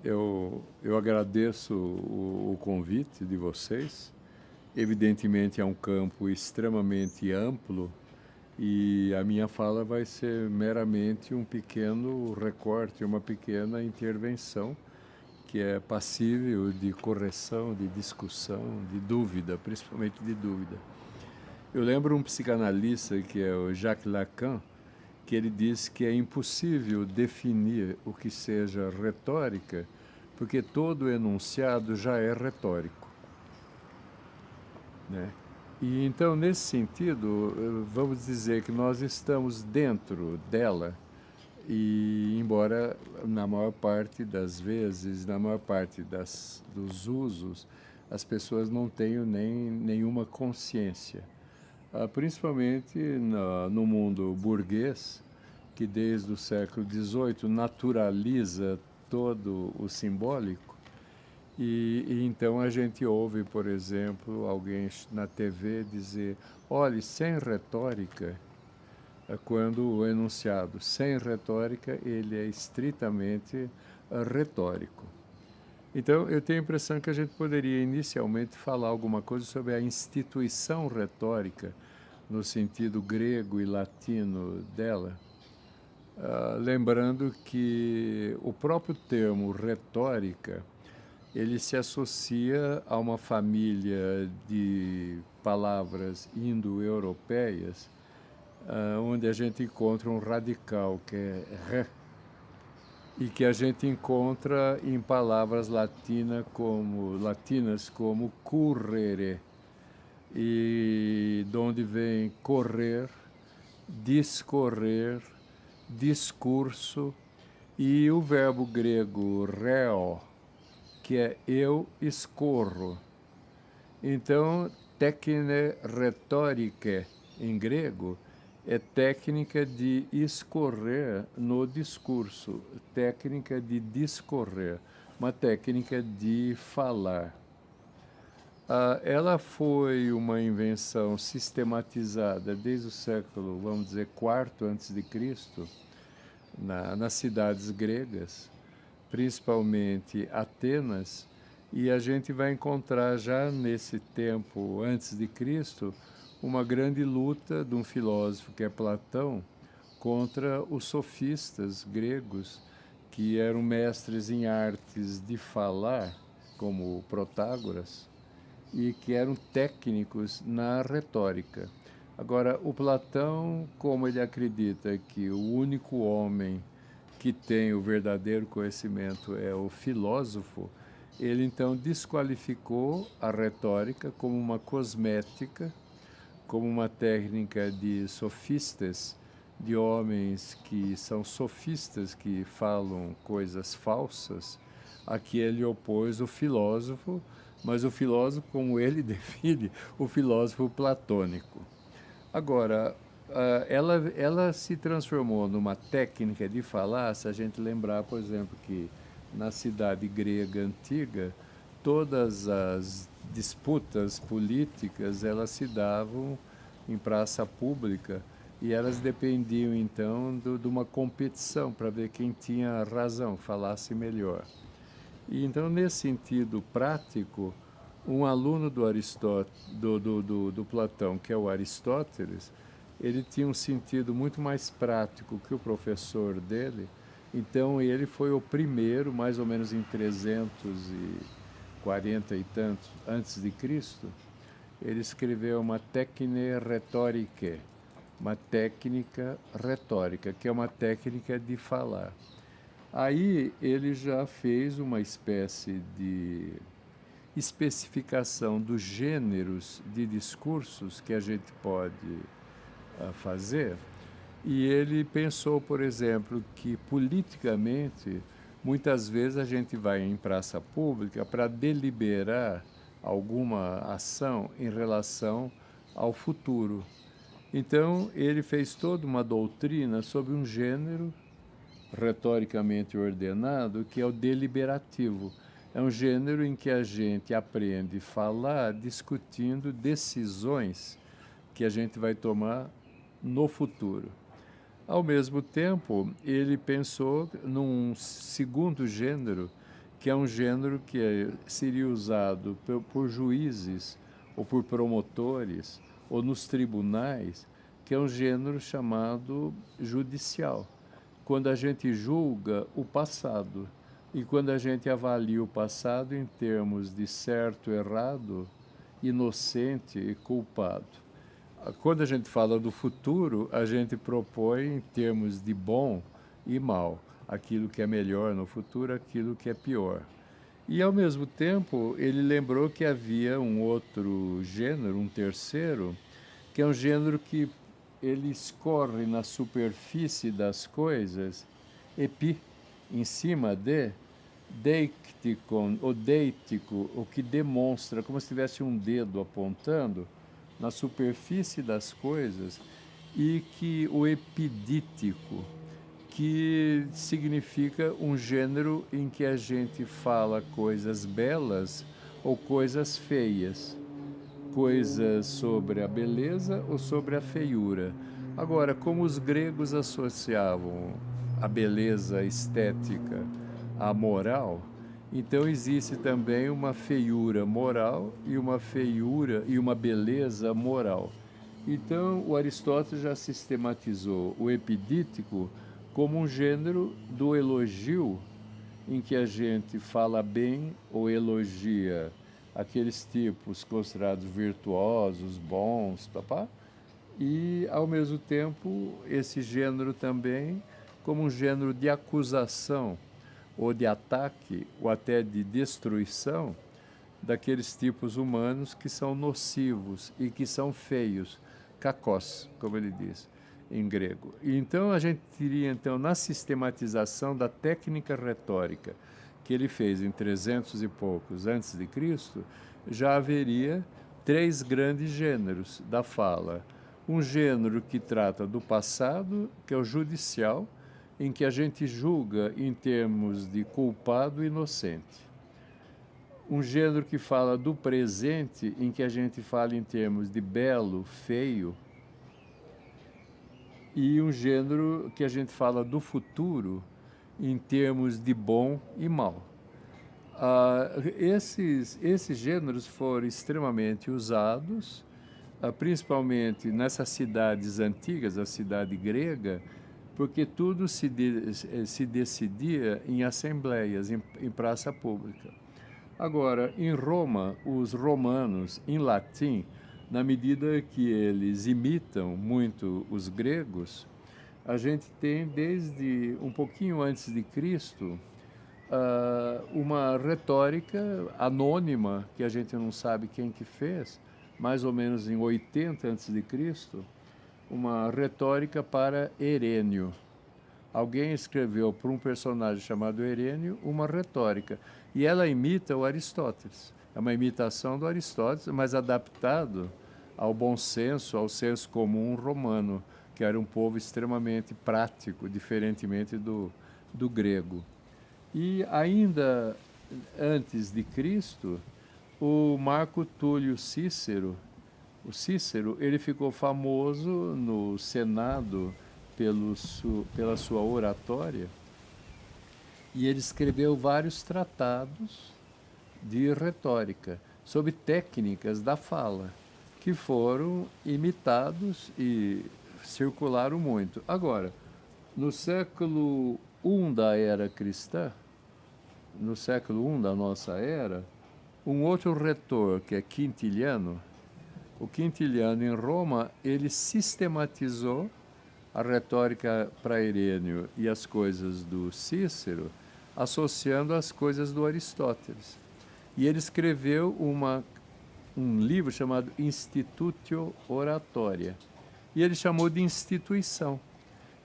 Eu agradeço o convite de vocês. Evidentemente, é um campo extremamente amplo e a minha fala vai ser meramente um pequeno recorte, uma pequena intervenção que é passível de correção, de discussão, de dúvida, principalmente de dúvida. Eu lembro um psicanalista que é o Jacques Lacan, que ele diz que é impossível definir o que seja retórica, porque todo enunciado já é retórico, né? E então, nesse sentido, vamos dizer que nós estamos dentro dela e, embora na maior parte das vezes, na maior parte dos usos, as pessoas não tenham nenhuma consciência. Principalmente no mundo burguês, que desde o século XVIII naturaliza todo o simbólico. E então a gente ouve, por exemplo, alguém na TV dizer: olhe, sem retórica, quando o enunciado sem retórica, ele é estritamente retórico. Então, eu tenho a impressão que a gente poderia inicialmente falar alguma coisa sobre a instituição retórica, no sentido grego e latino dela, lembrando que o próprio termo retórica, ele se associa a uma família de palavras indo-europeias, onde a gente encontra um radical, que é re, e que a gente encontra em palavras latinas como currere, e de onde vem correr, discorrer, discurso, e o verbo grego reo, que é eu escorro. Então, técnica retórica em grego é técnica de escorrer no discurso, técnica de discorrer, uma técnica de falar. Ela foi uma invenção sistematizada desde o século, vamos dizer, IV antes de Cristo, nas cidades gregas, principalmente Atenas, e a gente vai encontrar já nesse tempo antes de Cristo uma grande luta de um filósofo que é Platão contra os sofistas gregos, que eram mestres em artes de falar, como Protágoras, e que eram técnicos na retórica. Agora, o Platão, como ele acredita que o único homem que tem o verdadeiro conhecimento é o filósofo, ele então desqualificou a retórica como uma cosmética, como uma técnica de sofistas, de homens que são sofistas, que falam coisas falsas. Aqui ele opôs o filósofo, mas o filósofo, como ele define, o filósofo platônico. Agora, ela se transformou numa técnica de falar, se a gente lembrar, por exemplo, que na cidade grega antiga, todas as disputas políticas, elas se davam em praça pública e elas dependiam, então, de uma competição para ver quem tinha razão, falasse melhor. E então, nesse sentido prático, um aluno do Platão, que é o Aristóteles, ele tinha um sentido muito mais prático que o professor dele. Então, ele foi o primeiro, mais ou menos em 340 e tantos antes de Cristo, ele escreveu uma técnica retórica, uma técnica retórica, que é uma técnica de falar. Aí ele já fez uma espécie de especificação dos gêneros de discursos que a gente pode fazer, e ele pensou, por exemplo, que politicamente, muitas vezes a gente vai em praça pública para deliberar alguma ação em relação ao futuro. Então, ele fez toda uma doutrina sobre um gênero retoricamente ordenado, que é o deliberativo. É um gênero em que a gente aprende a falar discutindo decisões que a gente vai tomar no futuro. Ao mesmo tempo, ele pensou num segundo gênero, que é um gênero que seria usado por juízes ou por promotores ou nos tribunais, que é um gênero chamado judicial, quando a gente julga o passado e quando a gente avalia o passado em termos de certo, errado, inocente e culpado. Quando a gente fala do futuro, a gente propõe em termos de bom e mal, aquilo que é melhor no futuro, aquilo que é pior. E, ao mesmo tempo, ele lembrou que havia um outro gênero, um terceiro, que é um gênero que ele escorre na superfície das coisas, epi, em cima de, deicticon, ou deítico, o que demonstra, como se tivesse um dedo apontando na superfície das coisas, e que o epidítico, que significa um gênero em que a gente fala coisas belas ou coisas feias, coisas sobre a beleza ou sobre a feiura. Agora, como os gregos associavam a beleza estética à moral, então existe também uma feiura moral e uma feiura e uma beleza moral. Então, o Aristóteles já sistematizou o epidítico como um gênero do elogio, em que a gente fala bem ou elogia aqueles tipos considerados virtuosos, bons, papá, e, ao mesmo tempo, esse gênero também como um gênero de acusação ou de ataque ou até de destruição daqueles tipos humanos que são nocivos e que são feios, kakos, como ele diz em grego. E então a gente teria então na sistematização da técnica retórica que ele fez em 300 e poucos antes de Cristo, já haveria três grandes gêneros da fala. Um gênero que trata do passado, que é o judicial, em que a gente julga em termos de culpado e inocente. Um gênero que fala do presente, em que a gente fala em termos de belo, feio, e um gênero que a gente fala do futuro em termos de bom e mal. Esses gêneros foram extremamente usados, principalmente nessas cidades antigas, a cidade grega, porque tudo se decidia em assembleias, em praça pública. Agora, em Roma, os romanos, em latim, na medida que eles imitam muito os gregos, a gente tem desde um pouquinho antes de Cristo uma retórica anônima que a gente não sabe quem que fez, mais ou menos em 80 antes de Cristo, uma retórica para Herênio. Alguém escreveu para um personagem chamado Herênio uma retórica e ela imita o Aristóteles. É uma imitação do Aristóteles, mas adaptado ao bom senso, ao senso comum romano, que era um povo extremamente prático, diferentemente do grego. E ainda antes de Cristo, o Marco Túlio Cícero, o Cícero, ele ficou famoso no Senado pela sua oratória, e ele escreveu vários tratados de retórica sobre técnicas da fala, que foram imitados e circularam muito. Agora, no século I da era cristã, no século I da nossa era, um outro retor, que é Quintiliano, o Quintiliano em Roma, ele sistematizou a retórica para Herênio e as coisas do Cícero, associando as coisas do Aristóteles. E ele escreveu um livro chamado Institutio Oratoria. E ele chamou de instituição,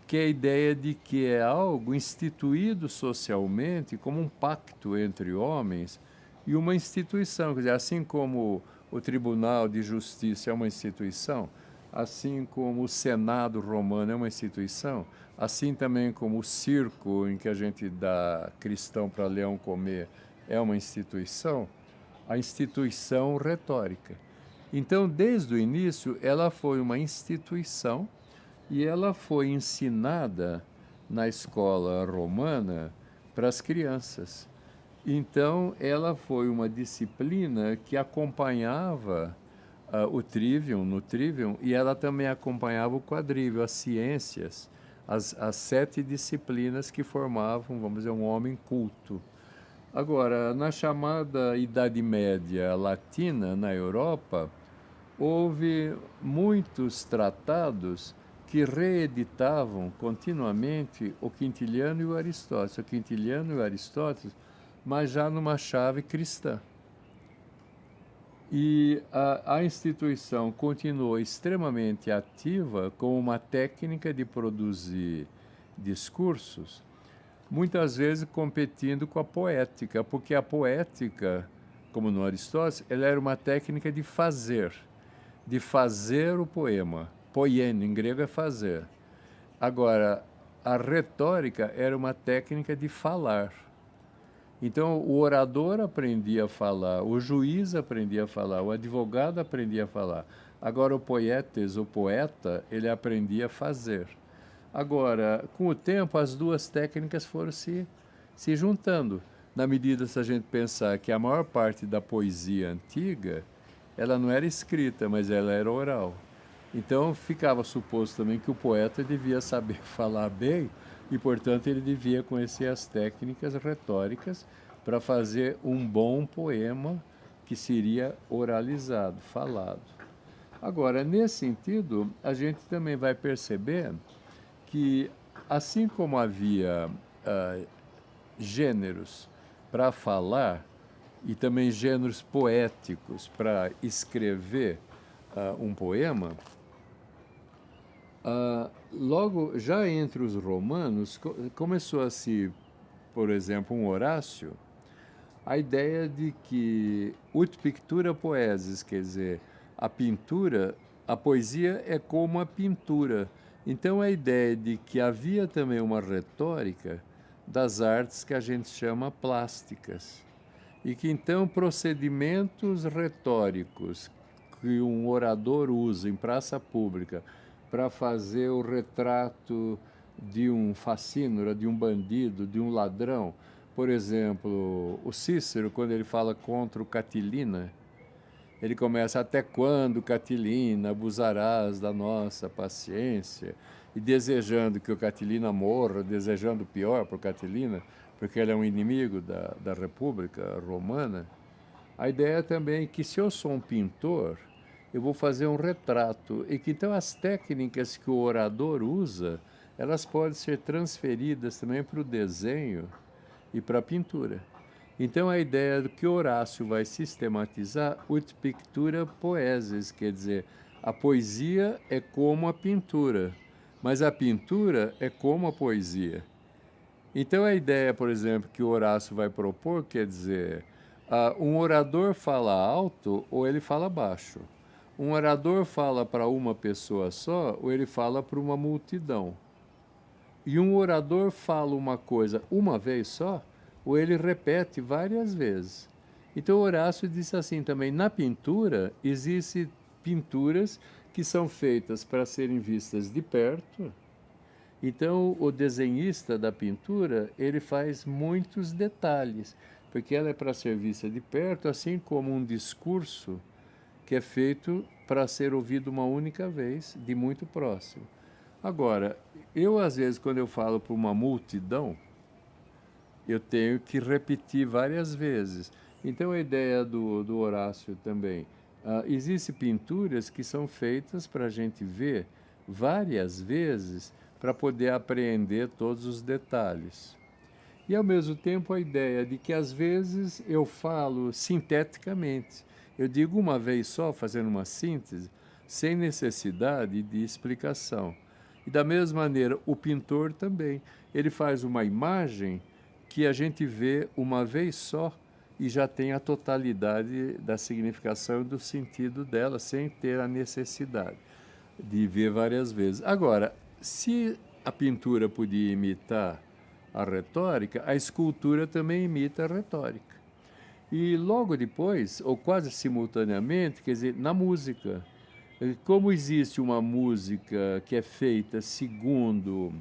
que é a ideia de que é algo instituído socialmente como um pacto entre homens e uma instituição. Quer dizer, assim como o Tribunal de Justiça é uma instituição, assim como o Senado romano é uma instituição, assim também como o circo em que a gente dá cristão para leão comer é uma instituição, a instituição retórica. Então, desde o início, ela foi uma instituição e ela foi ensinada na escola romana para as crianças. Então, ela foi uma disciplina que acompanhava o trivium, no trivium, e ela também acompanhava o quadrivium, as ciências, as 7 disciplinas que formavam, vamos dizer, um homem culto. Agora, na chamada Idade Média Latina, na Europa, houve muitos tratados que reeditavam continuamente o Quintiliano e o Aristóteles. O Quintiliano e o Aristóteles, mas já numa chave cristã. E a instituição continuou extremamente ativa com uma técnica de produzir discursos, muitas vezes competindo com a poética, porque a poética, como no Aristóteles, ela era uma técnica de fazer o poema. Poien, em grego, é fazer. Agora, a retórica era uma técnica de falar. Então, o orador aprendia a falar, o juiz aprendia a falar, o advogado aprendia a falar. Agora, o poietes, o poeta, ele aprendia a fazer. Agora, com o tempo, as duas técnicas foram se juntando. Na medida, se a gente pensar que a maior parte da poesia antiga, ela não era escrita, mas ela era oral. Então, ficava suposto também que o poeta devia saber falar bem e, portanto, ele devia conhecer as técnicas retóricas para fazer um bom poema que seria oralizado, falado. Agora, nesse sentido, a gente também vai perceber que, assim como havia gêneros para falar e também gêneros poéticos para escrever um poema, logo já entre os romanos começou a se, por exemplo, um Horácio, a ideia de que ut pictura poesis, quer dizer, a pintura, a poesia é como a pintura. Então a ideia de que havia também uma retórica das artes que a gente chama plásticas. E que então procedimentos retóricos que um orador usa em praça pública para fazer o retrato de um facínora, de um bandido, de um ladrão. Por exemplo, o Cícero, quando ele fala contra o Catilina, ele começa: até quando, Catilina, abusarás da nossa paciência? E desejando que o Catilina morra, desejando o pior para o Catilina, porque ele é um inimigo da República Romana. A ideia é também que, se eu sou um pintor, eu vou fazer um retrato, e que então as técnicas que o orador usa, elas podem ser transferidas também para o desenho e para a pintura. Então a ideia do que Horácio vai sistematizar, ut pictura poesis, quer dizer, a poesia é como a pintura, mas a pintura é como a poesia. Então a ideia, por exemplo, que o Horácio vai propor, quer dizer, um orador fala alto ou ele fala baixo. Um orador fala para uma pessoa só ou ele fala para uma multidão. E um orador fala uma coisa uma vez só ou ele repete várias vezes. Então Horácio disse assim também: na pintura existem pinturas que são feitas para serem vistas de perto. Então o desenhista da pintura, ele faz muitos detalhes, porque ela é para ser vista de perto, assim como um discurso que é feito para ser ouvido uma única vez, de muito próximo. Agora, eu às vezes, quando eu falo para uma multidão, eu tenho que repetir várias vezes. Então a ideia do Horácio também, existem pinturas que são feitas para a gente ver várias vezes para poder apreender todos os detalhes. E ao mesmo tempo a ideia de que às vezes eu falo sinteticamente. Eu digo uma vez só, fazendo uma síntese, sem necessidade de explicação. E da mesma maneira, o pintor também. Ele faz uma imagem que a gente vê uma vez só e já tem a totalidade da significação e do sentido dela, sem ter a necessidade de ver várias vezes. Agora, se a pintura podia imitar a retórica, a escultura também imita a retórica. E logo depois, ou quase simultaneamente, quer dizer, na música. Como existe uma música que é feita segundo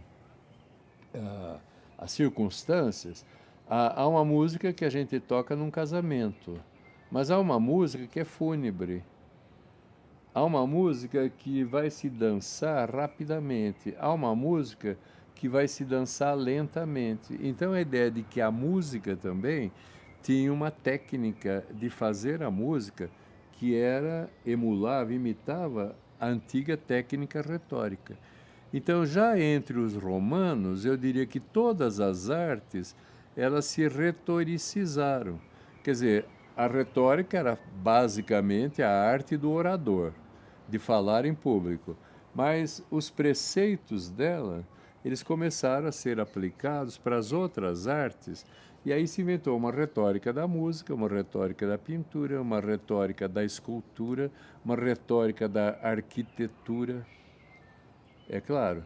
as circunstâncias, Há uma música que a gente toca num casamento, mas há uma música que é fúnebre. Há uma música que vai se dançar rapidamente. Há uma música que vai se dançar lentamente. Então a ideia de que a música também tinha uma técnica de fazer a música que era emulava, imitava a antiga técnica retórica. Então, já entre os romanos, eu diria que todas as artes elas se retoricizaram. Quer dizer, a retórica era basicamente a arte do orador, de falar em público. Mas os preceitos dela, eles começaram a ser aplicados para as outras artes, e aí se inventou uma retórica da música, uma retórica da pintura, uma retórica da escultura, uma retórica da arquitetura, é claro.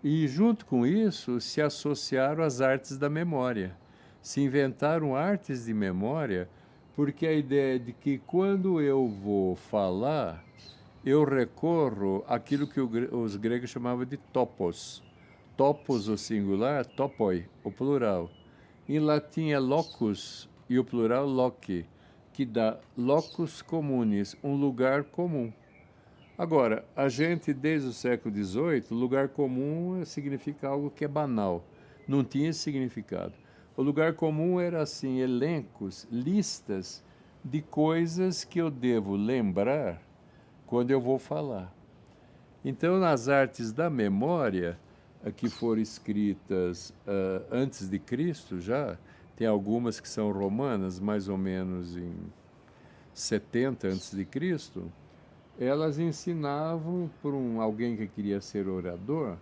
E junto com isso se associaram as artes da memória. Se inventaram artes de memória, porque a ideia de que quando eu vou falar, eu recorro àquilo que os gregos chamavam de topos. Topos, o singular, topoi, o plural. Em latim é locus e o plural loci, que dá locus communis, um lugar comum. Agora, a gente, desde o século XVIII, lugar comum significa algo que é banal. Não tinha esse significado. O lugar comum era, assim, elencos, listas de coisas que eu devo lembrar quando eu vou falar. Então, nas artes da memória, que foram escritas antes de Cristo já, tem algumas que são romanas, mais ou menos em 70 antes de Cristo, elas ensinavam para alguém que queria ser orador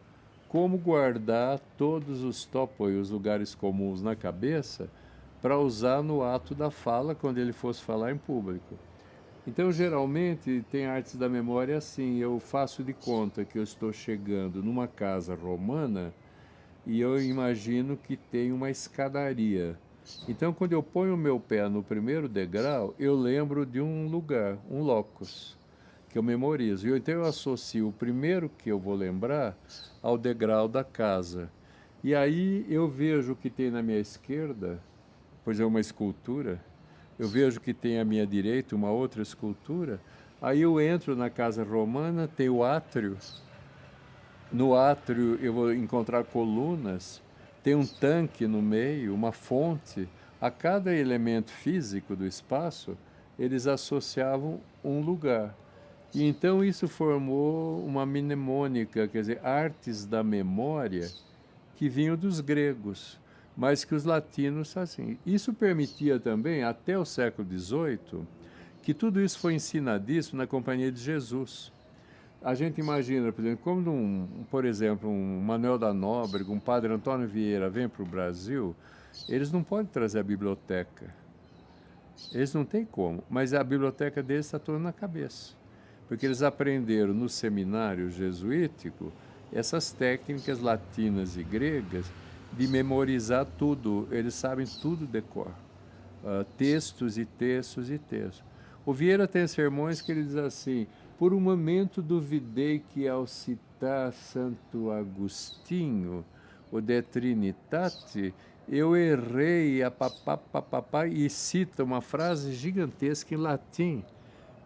como guardar todos os topoi, os lugares comuns na cabeça, para usar no ato da fala quando ele fosse falar em público. Então, geralmente, tem artes da memória assim, eu faço de conta que eu estou chegando numa casa romana e eu imagino que tem uma escadaria. Então, quando eu ponho o meu pé no primeiro degrau, eu lembro de um lugar, um locus, que eu memorizo. Então eu associo o primeiro que eu vou lembrar ao degrau da casa. E aí eu vejo o que tem na minha esquerda, pois é uma escultura, eu vejo que tem à minha direita uma outra escultura, aí eu entro na casa romana, tem o átrio, no átrio eu vou encontrar colunas, tem um tanque no meio, uma fonte, a cada elemento físico do espaço, eles associavam um lugar. E então isso formou uma mnemônica, quer dizer, artes da memória que vinham dos gregos, mas que os latinos assim. Isso permitia também, até o século XVIII, que tudo isso foi ensinadíssimo na Companhia de Jesus. A gente imagina, por exemplo, quando por exemplo, um Manuel da Nóbrega, um padre Antônio Vieira vem para o Brasil, eles não podem trazer a biblioteca. Eles não têm como, mas a biblioteca deles está toda na cabeça. Porque eles aprenderam no seminário jesuítico essas técnicas latinas e gregas de memorizar tudo. Eles sabem tudo de cor. Textos e textos e textos. O Vieira tem sermões que ele diz assim: por um momento duvidei que ao citar Santo Agostinho, o De Trinitate, eu errei a papá, e cita uma frase gigantesca em latim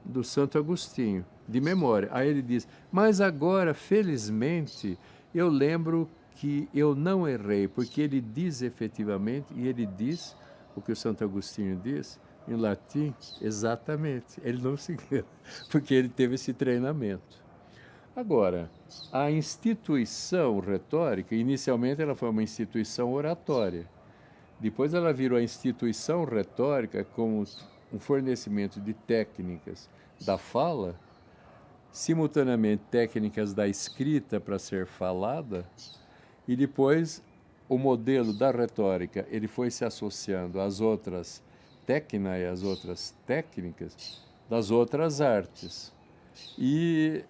do Santo Agostinho, de memória. Aí ele diz: mas agora, felizmente, eu lembro que eu não errei, porque ele diz efetivamente, e ele diz o que o Santo Agostinho diz em latim, exatamente. Ele não se engana, porque ele teve esse treinamento. Agora, a instituição retórica, inicialmente ela foi uma instituição oratória. Depois ela virou a instituição retórica como um fornecimento de técnicas da fala, simultaneamente técnicas da escrita para ser falada, e depois o modelo da retórica ele foi se associando às outras técnicas e às outras técnicas das outras artes. E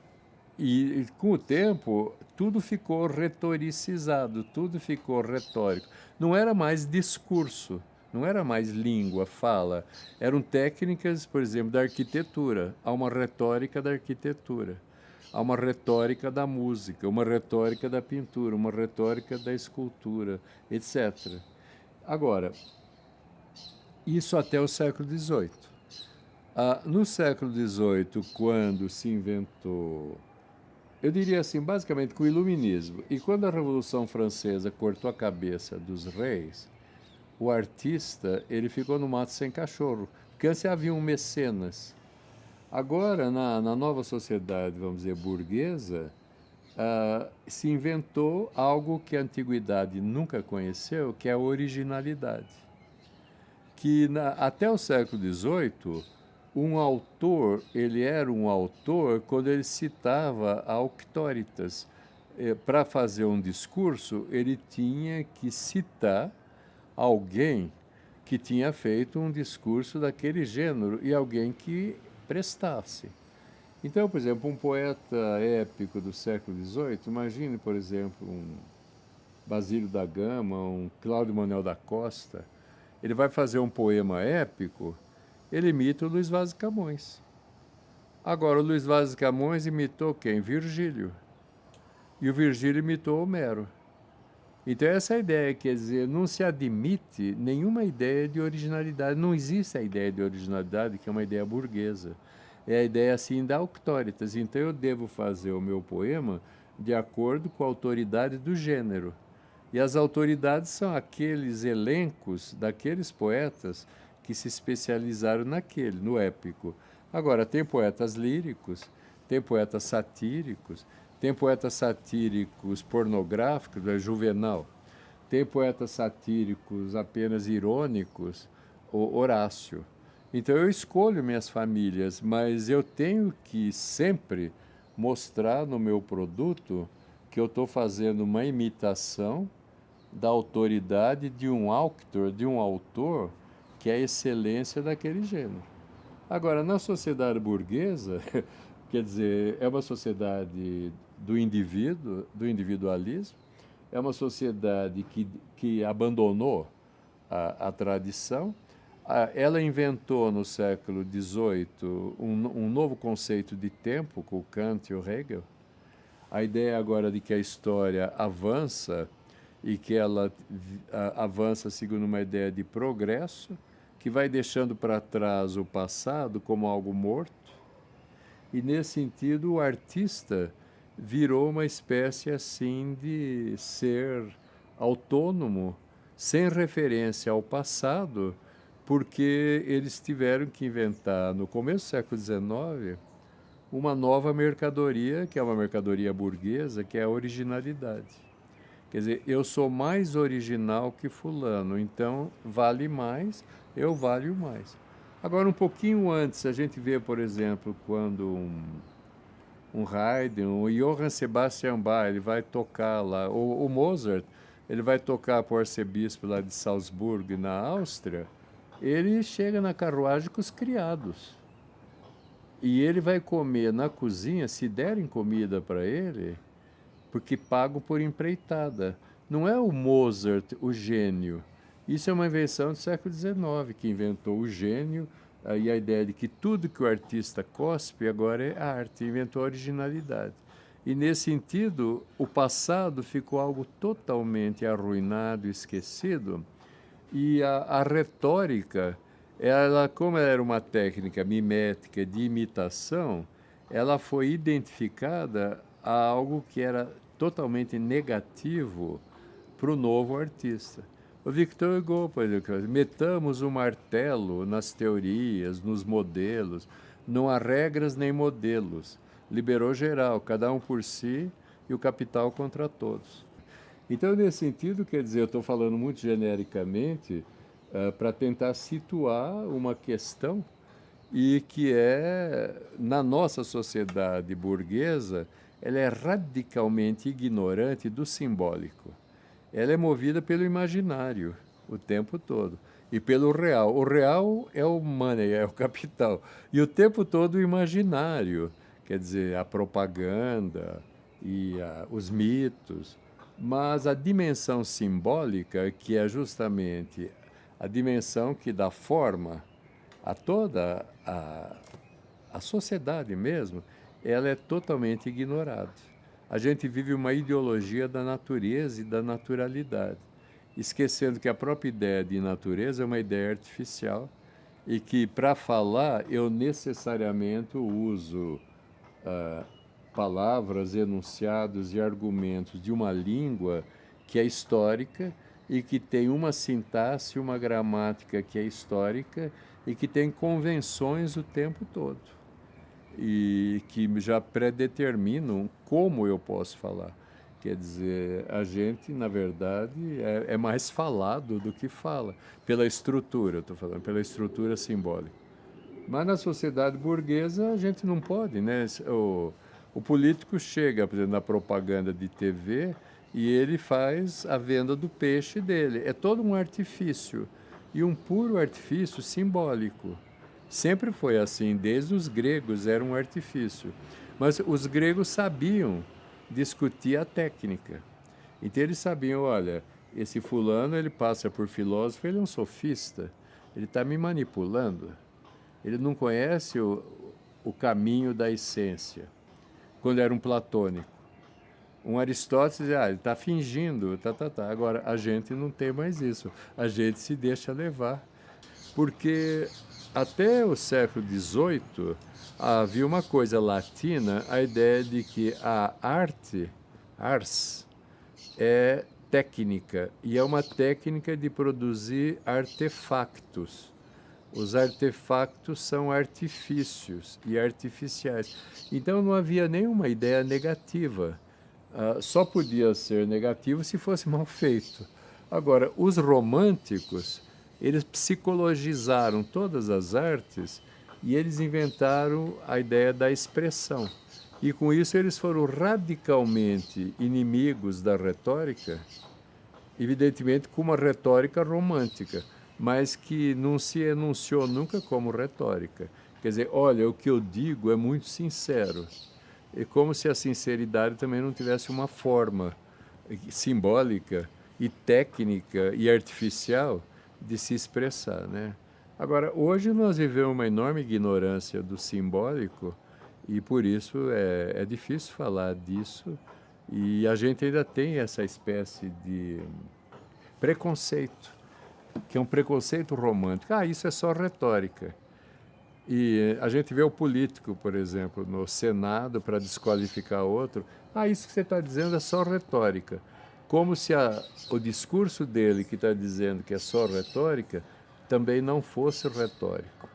com o tempo, tudo ficou retoricizado, tudo ficou retórico. Não era mais discurso, não era mais língua, fala. Eram técnicas, por exemplo, da arquitetura. Há uma retórica da arquitetura. Há uma retórica da música, uma retórica da pintura, uma retórica da escultura, etc. Agora, Isso até o século XVIII. No século XVIII, quando se inventou, eu diria assim, basicamente com o Iluminismo, e quando a Revolução Francesa cortou a cabeça dos reis, o artista ele ficou no mato sem cachorro, porque antes havia um mecenas. Agora, na nova sociedade, vamos dizer, burguesa, se inventou algo que a antiguidade nunca conheceu, que é a originalidade. Que até o século XVIII, um autor, ele era um autor quando ele citava a Auctoritas. Para fazer um discurso, ele tinha que citar alguém que tinha feito um discurso daquele gênero e alguém que prestasse. Então, por exemplo, um poeta épico do século XVIII, imagine, por exemplo, um Basílio da Gama, um Cláudio Manuel da Costa, ele vai fazer um poema épico, ele imita o Luís Vaz de Camões. Agora, o Luís Vaz de Camões imitou quem? Virgílio. E o Virgílio imitou Homero. Então, essa ideia, quer dizer, não se admite nenhuma ideia de originalidade. Não existe a ideia de originalidade, que é uma ideia burguesa. É a ideia, assim, da auctoritas. Então, eu devo fazer o meu poema de acordo com a autoridade do gênero. E as autoridades são aqueles elencos daqueles poetas que se especializaram naquele, no épico. Agora, tem poetas líricos, tem poetas satíricos, tem poetas satíricos pornográficos, é Juvenal. Tem poetas satíricos apenas irônicos, Horácio. Então eu escolho minhas famílias, mas eu tenho que sempre mostrar no meu produto que eu estou fazendo uma imitação da autoridade de um autor, de um autor que é a excelência daquele gênero. Agora, na sociedade burguesa, quer dizer, é uma sociedade do indivíduo, do individualismo, é uma sociedade que abandonou a tradição. Ela inventou no século XVIII um novo conceito de tempo, com o Kant e o Hegel. A ideia agora de que a história avança e que ela avança segundo uma ideia de progresso, que vai deixando para trás o passado como algo morto. E nesse sentido, o artista virou uma espécie assim de ser autônomo, sem referência ao passado, porque eles tiveram que inventar, no começo do século XIX, uma nova mercadoria, que é uma mercadoria burguesa, que é a originalidade. Quer dizer, eu sou mais original que fulano, então vale mais, eu valho mais. Agora, um pouquinho antes, a gente vê, por exemplo, quando um Haydn, o Johann Sebastian Bach, ele vai tocar lá, o Mozart, ele vai tocar para o arcebispo lá de Salzburgo, na Áustria, ele chega na carruagem com os criados. E ele vai comer na cozinha, se derem comida para ele, porque pago por empreitada. Não é o Mozart, o gênio. Isso é uma invenção do século XIX, que inventou o gênio e a ideia de que tudo que o artista cospe agora é arte, inventou a originalidade. E nesse sentido, o passado ficou algo totalmente arruinado, esquecido, e a retórica, ela, como ela era uma técnica mimética de imitação, ela foi identificada a algo que era totalmente negativo para o novo artista. O Victor Hugo, por exemplo, metamos o martelo nas teorias, nos modelos, não há regras nem modelos. Liberou geral, cada um por si e o capital contra todos. Então, nesse sentido, quer dizer, eu estou falando muito genericamente para tentar situar uma questão e que é, na nossa sociedade burguesa, ela é radicalmente ignorante do simbólico. Ela é movida pelo imaginário o tempo todo e pelo real. O real é o money, é o capital. E o tempo todo o imaginário, quer dizer, a propaganda e os mitos. Mas a dimensão simbólica, que é justamente a dimensão que dá forma a toda a sociedade mesmo, ela é totalmente ignorada. A gente vive uma ideologia da natureza e da naturalidade. esquecendo que a própria ideia de natureza é uma ideia artificial e que, para falar, eu necessariamente uso palavras, enunciados e argumentos de uma língua que é histórica e que tem uma sintaxe, uma gramática que é histórica e que tem convenções o tempo todo e que já predeterminam como eu posso falar. Quer dizer, a gente, na verdade, é mais falado do que fala, pela estrutura, estou falando, pela estrutura simbólica. Mas na sociedade burguesa a gente não pode, né? O político chega, por exemplo, na propaganda de TV e ele faz a venda do peixe dele. É todo um artifício e um puro artifício simbólico. Sempre foi assim, desde os gregos era um artifício. Mas os gregos sabiam discutir a técnica. Então eles sabiam, olha, esse fulano ele passa por filósofo, ele é um sofista, ele está me manipulando. Ele não conhece o caminho da essência, quando era um platônico. Um Aristóteles dizia, ele está fingindo, tá. Agora, a gente não tem mais isso. A gente se deixa levar. Porque até o século XVIII havia uma coisa latina, a ideia de que a arte, ars, é técnica, e é uma técnica de produzir artefactos. Os artefactos são artifícios e artificiais. Então não havia nenhuma ideia negativa. Só podia ser negativo se fosse mal feito. Agora, os românticos, eles psicologizaram todas as artes e eles inventaram a ideia da expressão. E com isso eles foram radicalmente inimigos da retórica, evidentemente com uma retórica romântica, mas que não se enunciou nunca como retórica. Quer dizer, olha, o que eu digo é muito sincero. É como se a sinceridade também não tivesse uma forma simbólica e técnica e artificial de se expressar, né? Agora, hoje nós vivemos uma enorme ignorância do simbólico e por isso é difícil falar disso e a gente ainda tem essa espécie de preconceito, que é um preconceito romântico. Isso é só retórica. E a gente vê o político, por exemplo, no Senado para desqualificar outro. Isso que você está dizendo é só retórica. Como se o discurso dele, que está dizendo que é só retórica, também não fosse retórico.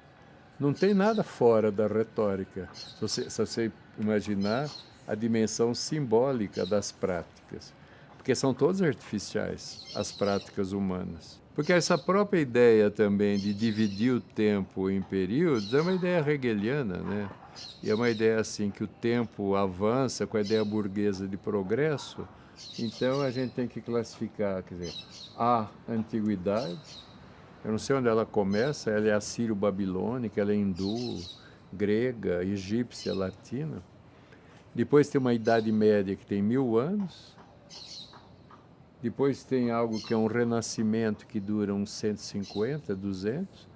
Não tem nada fora da retórica, se você imaginar a dimensão simbólica das práticas. Porque são todas artificiais, as práticas humanas. Porque essa própria ideia também de dividir o tempo em períodos é uma ideia hegeliana, né? E é uma ideia assim que o tempo avança com a ideia burguesa de progresso. Então a gente tem que classificar, quer dizer, a antiguidade, eu não sei onde ela começa, ela é assírio-babilônica, ela é hindu, grega, egípcia, latina. Depois tem uma Idade Média que tem 1000 anos. Depois tem algo que é um renascimento que dura uns 150, 200.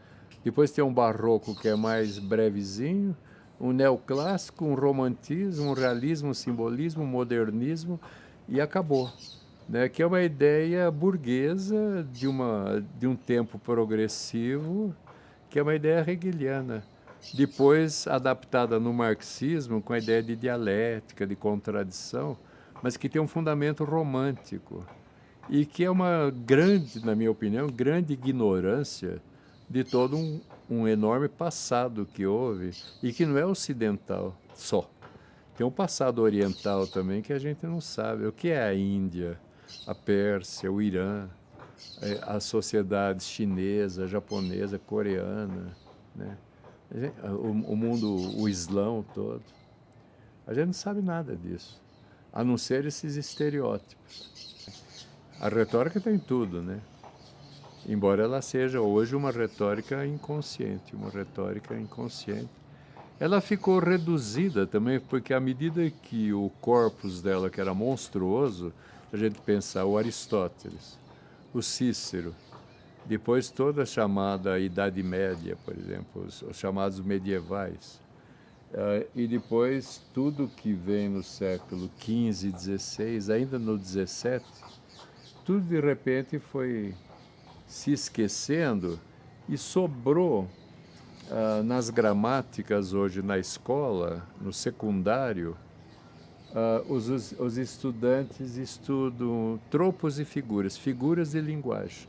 Depois tem um barroco que é mais brevezinho, um neoclássico, um romantismo, um realismo, um simbolismo, um modernismo e acabou. Né? Que é uma ideia burguesa de um tempo progressivo, que é uma ideia hegeliana. Depois adaptada no marxismo com a ideia de dialética, de contradição, mas que tem um fundamento romântico. E que é uma grande, na minha opinião, grande ignorância de todo um enorme passado que houve e que não é ocidental só. Tem um passado oriental também que a gente não sabe. O que é a Índia, a Pérsia, o Irã, a sociedade chinesa, japonesa, coreana, né? O mundo, o Islão todo. A gente não sabe nada disso, a não ser esses estereótipos. A retórica tem tudo, né? Embora ela seja hoje uma retórica inconsciente, Ela ficou reduzida também, porque à medida que o corpus dela, que era monstruoso, a gente pensar o Aristóteles, o Cícero, depois toda a chamada Idade Média, por exemplo, os chamados medievais, e depois tudo que vem no século XV e XVI, ainda no XVII, tudo de repente foi se esquecendo e sobrou nas gramáticas hoje na escola, no secundário, os estudantes estudam tropos e figuras, figuras de linguagem.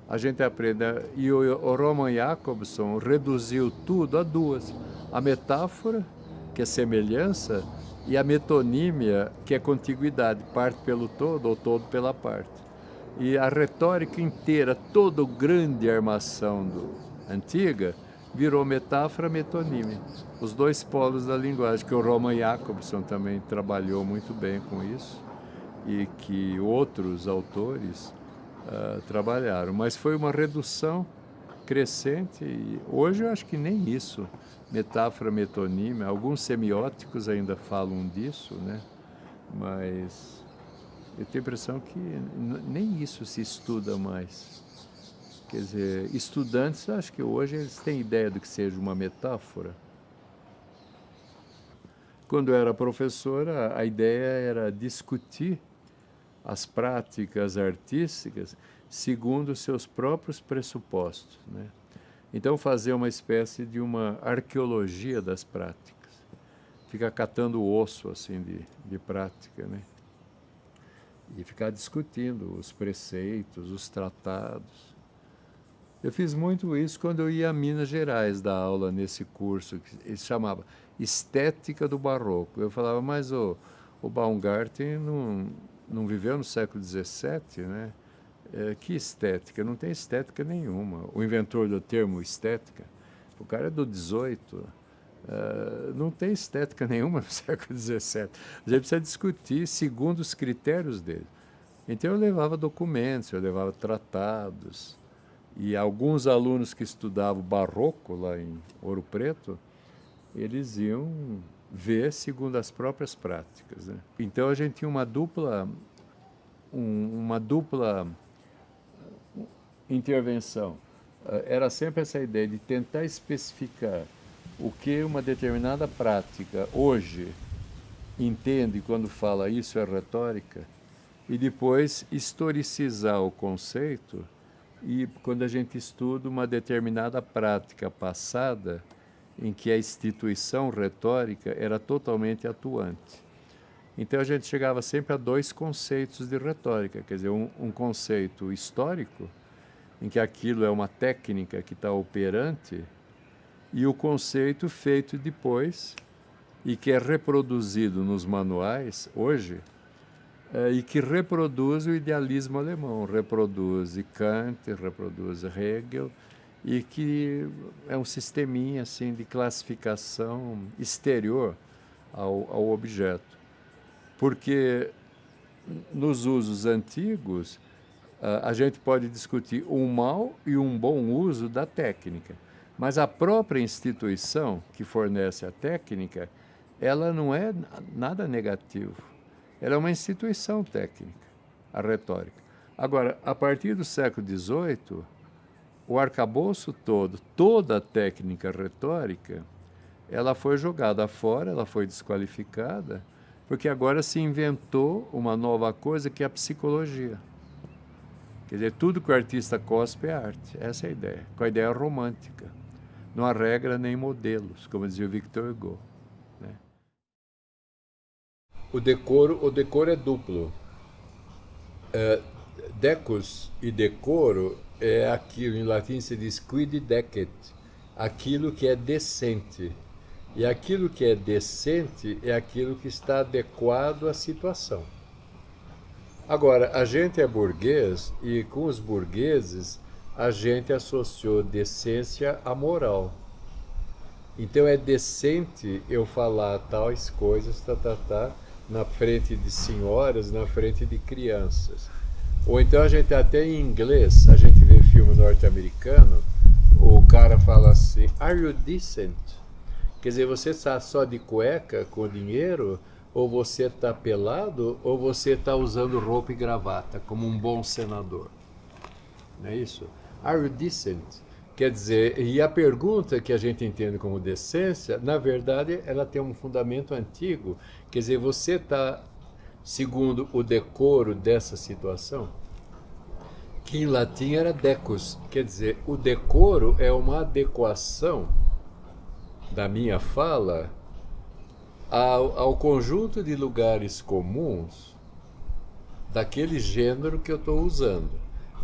A gente aprende, e o Roman Jakobson reduziu tudo a duas: a metáfora, que é semelhança, e a metonímia, que é contiguidade, parte pelo todo ou todo pela parte. E a retórica inteira, toda grande armação antiga, virou metáfora, metonímia. Os dois polos da linguagem, que o Roman Jakobson também trabalhou muito bem com isso, e que outros autores trabalharam. Mas foi uma redução crescente, e hoje eu acho que nem isso, metáfora, metonímia, alguns semióticos ainda falam disso, né? Mas eu tenho a impressão que nem isso se estuda mais. Quer dizer, estudantes, acho que hoje eles têm ideia do que seja uma metáfora. Quando eu era professora, a ideia era discutir as práticas artísticas segundo os seus próprios pressupostos, né? Então, fazer uma espécie de uma arqueologia das práticas. Ficar catando o osso, assim, de prática, né? E ficar discutindo os preceitos, os tratados. Eu fiz muito isso quando eu ia a Minas Gerais dar aula nesse curso, que ele chamava Estética do Barroco. Eu falava, mas o Baumgarten não viveu no século XVII, né? Que estética? Não tem estética nenhuma. O inventor do termo estética, o cara é do XVIII, não tem estética nenhuma no século XVII. A gente precisa discutir segundo os critérios dele. Então eu levava documentos, eu levava tratados, e alguns alunos que estudavam barroco lá em Ouro Preto, eles iam ver segundo as próprias práticas, né? Então a gente tinha uma dupla intervenção. Era sempre essa ideia de tentar especificar o que uma determinada prática hoje entende quando fala isso é retórica, e depois historicizar o conceito, e quando a gente estuda uma determinada prática passada em que a instituição retórica era totalmente atuante. Então a gente chegava sempre a dois conceitos de retórica, quer dizer, um conceito histórico, em que aquilo é uma técnica que está operante, e o conceito feito depois, e que é reproduzido nos manuais hoje, e que reproduz o idealismo alemão, reproduz Kant, reproduz Hegel, e que é um sisteminha assim, de classificação exterior ao objeto. Porque nos usos antigos, a gente pode discutir um mau e um bom uso da técnica, mas a própria instituição que fornece a técnica, ela não é nada negativo. Ela é uma instituição técnica, a retórica. Agora, a partir do século XVIII, o arcabouço todo, toda a técnica retórica, ela foi jogada fora, ela foi desqualificada, porque agora se inventou uma nova coisa que é a psicologia. Quer dizer, tudo que o artista cospe é arte. Essa é a ideia, com a ideia romântica. Não há regra nem modelos, como dizia o Victor Hugo, né? O decoro é duplo. Decus e decoro é aquilo, em latim se diz quid decet, aquilo que é decente. E aquilo que é decente é aquilo que está adequado à situação. Agora, a gente é burguês e com os burgueses a gente associou decência à moral. Então é decente eu falar tais coisas, na frente de senhoras, na frente de crianças. Ou então a gente até em inglês, a gente vê filme norte-americano, o cara fala assim, are you decent? Quer dizer, você está só de cueca com dinheiro, ou você está pelado, ou você está usando roupa e gravata, como um bom senador. Não é isso? Are you decent? Quer dizer, e a pergunta que a gente entende como decência, na verdade, ela tem um fundamento antigo. Quer dizer, você está segundo o decoro dessa situação? que em latim era decus, quer dizer, o decoro é uma adequação da minha fala ao conjunto de lugares comuns daquele gênero que eu estou usando.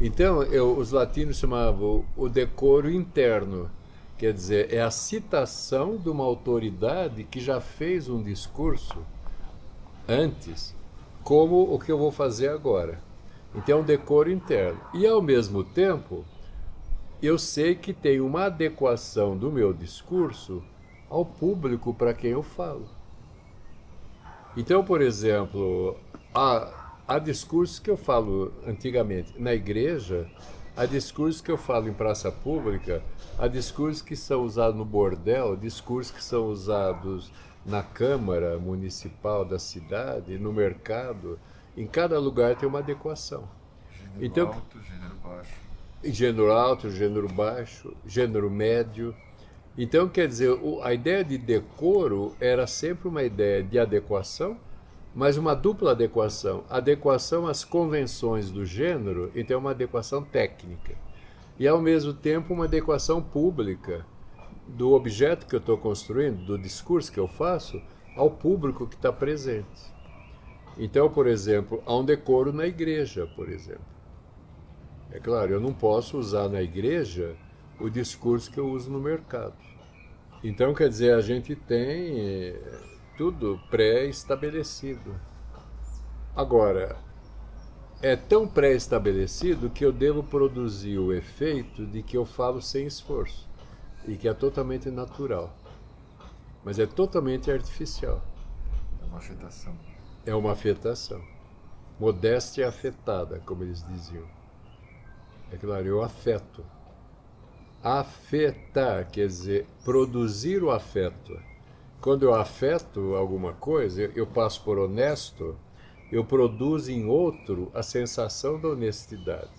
Então, os latinos chamavam o decoro interno, quer dizer, é a citação de uma autoridade que já fez um discurso antes, como o que eu vou fazer agora. Então, é um decoro interno. E, ao mesmo tempo, eu sei que tem uma adequação do meu discurso ao público para quem eu falo. Então, por exemplo, há discursos que eu falo antigamente na igreja, há discursos que eu falo em praça pública, há discursos que são usados no bordel, discursos que são usados na Câmara Municipal da cidade, no mercado. Em cada lugar tem uma adequação. Gênero Então, alto, gênero baixo. gênero alto, gênero baixo, gênero médio. Então, quer dizer, a ideia de decoro era sempre uma ideia de adequação, mas uma dupla adequação. Adequação às convenções do gênero, então é uma adequação técnica. E, ao mesmo tempo, uma adequação pública do objeto que eu estou construindo, do discurso que eu faço, ao público que está presente. Então, por exemplo, há um decoro na igreja, por exemplo. É claro, eu não posso usar na igreja o discurso que eu uso no mercado. Então, quer dizer, a gente tem tudo pré-estabelecido. Agora, é tão pré-estabelecido que eu devo produzir o efeito de que eu falo sem esforço e que é totalmente natural, mas é totalmente artificial. É uma afetação. É uma afetação. Modéstia afetada, como eles diziam. É claro, eu afeto. Afetar quer dizer produzir o afeto. Quando eu afeto alguma coisa, eu passo por honesto, eu produzo em outro a sensação da honestidade,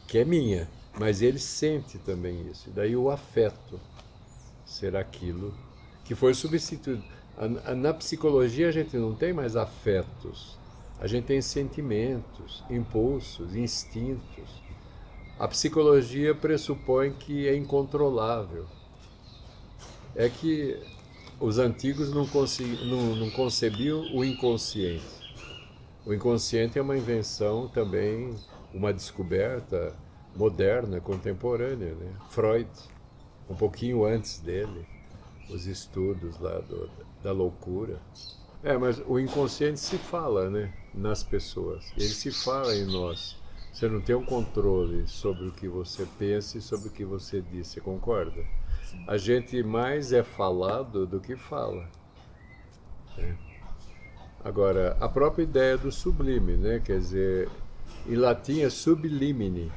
que é minha, mas ele sente também isso. E daí o afeto será aquilo que foi substituído. Na psicologia a gente não tem mais afetos, a gente tem sentimentos, impulsos, instintos. A psicologia pressupõe que é incontrolável. É que os antigos não concebiam o inconsciente. O inconsciente é uma invenção também, uma descoberta moderna, contemporânea, né? Freud, um pouquinho antes dele, os estudos lá da loucura. Mas o inconsciente se fala, né, nas pessoas, ele se fala em nós. Você não tem um controle sobre o que você pensa e sobre o que você diz, você concorda? Sim. A gente mais é falado do que fala. Né? Agora, a própria ideia do sublime, né? Quer dizer, em latim é sublimine,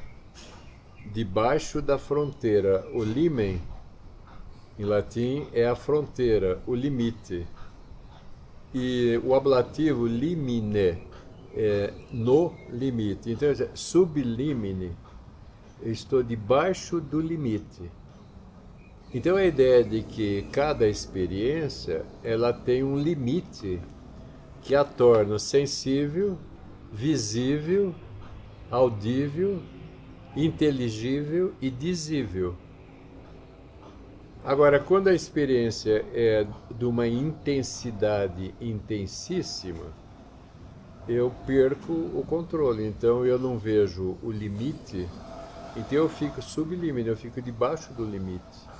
debaixo da fronteira. O limen, em latim, é a fronteira, o limite. E o ablativo limine, no limite. Então, sublimine, eu estou debaixo do limite. Então, a ideia de que cada experiência ela tem um limite que a torna sensível, visível, audível, inteligível e dizível. Agora, quando a experiência é de uma intensidade intensíssima, eu perco o controle, então eu não vejo o limite, então eu fico sublime, eu fico debaixo do limite.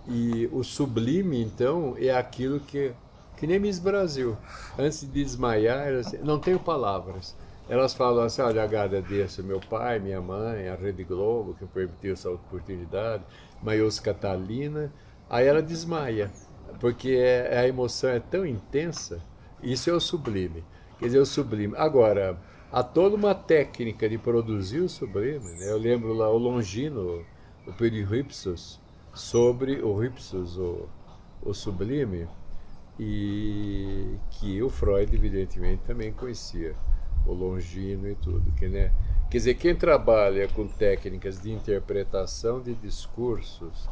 E o sublime, então, é aquilo que nem Miss Brasil, antes de desmaiar, não tenho palavras. Elas falam assim, olha, agradeço meu pai, minha mãe, a Rede Globo, que permitiu essa oportunidade, Maius Catalina, aí ela desmaia, porque a emoção é tão intensa, isso é o sublime. Quer dizer, o sublime. Agora, há toda uma técnica de produzir o sublime, né? Eu lembro lá o Longino, o Perihipsos, sobre o Ripsos, o sublime, e que o Freud, evidentemente, também conhecia, o Longino e tudo. Né? Quer dizer, quem trabalha com técnicas de interpretação de discursos